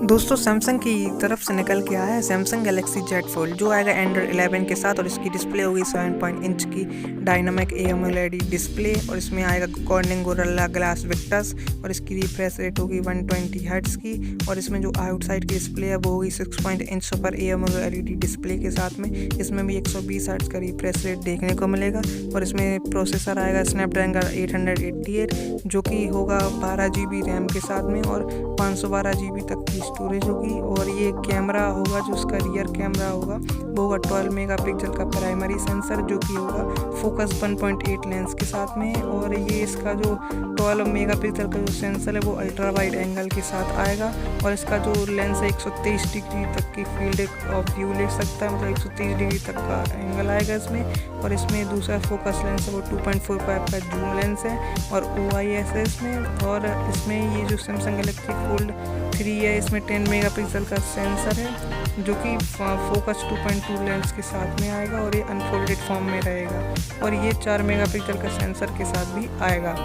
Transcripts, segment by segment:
दोस्तों सैमसंग की तरफ से निकल के आया है सैमसंग गैलेक्सी जेड फोल्ड जो आएगा एंड्रॉइड 11 के साथ। और इसकी डिस्प्ले होगी 7 इंच की डायनामिक AMOLED डिस्प्ले। और इसमें आएगा कॉर्निंग गोरिल्ला ग्लास विक्टस। और इसकी रिफ्रेश रेट होगी 120 हर्ट्ज की। और इसमें जो आउटसाइड की डिस्प्ले है वो होगी 6 इंच सुपर AMOLED डिस्प्ले के साथ में। इसमें भी 120 हर्ट्ज का रिफ्रेश रेट देखने को मिलेगा। और इसमें प्रोसेसर आएगा स्नैपड्रैगन 888 जो कि होगा 12 GB रैम के साथ में और 512 GB तक की स्टोरेज होगी। और ये कैमरा होगा जो उसका रियर कैमरा होगा वो होगा 12 मेगापिक्सल का प्राइमरी सेंसर जो कि होगा फोकस 1.8 लेंस के साथ में। और ये इसका जो 12 मेगापिक्सल का जो सेंसर है वो अल्ट्रा वाइड एंगल के साथ आएगा। और इसका जो लेंस है 123 डिग्री तक की फील्ड ऑफ व्यू ले सकता है, मतलब 130 डिग्री तक का एंगल आएगा इसमें। और इसमें दूसरा फोकस लेंस है वो 2.45 का जूम लेंस है और OIS है इसमें। और इसमें ये जो सैमसंग गैलेक्सी फोल्ड 3 है इसमें 10 मेगापिक्सल का सेंसर है जो कि फोकस 2.2 लेंस के साथ में आएगा और ये अनफोल्डेड फॉर्म में रहेगा। और ये 4 मेगापिक्सल का सेंसर के साथ भी आएगा।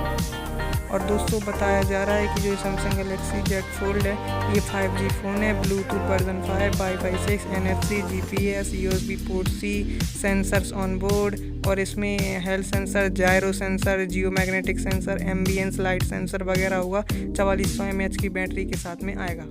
और दोस्तों बताया जा रहा है कि जो सैमसंग गैलेक्सी जेड फोल्ड है ये 5G फ़ोन है, Bluetooth version 5, Wi-Fi 6, NFC, GPS, USB port C, sensors on board. और इसमें health sensor, gyro sensor, geomagnetic sensor, ambience light sensor वगैरह होगा। 4400 mAh की बैटरी के साथ में आएगा।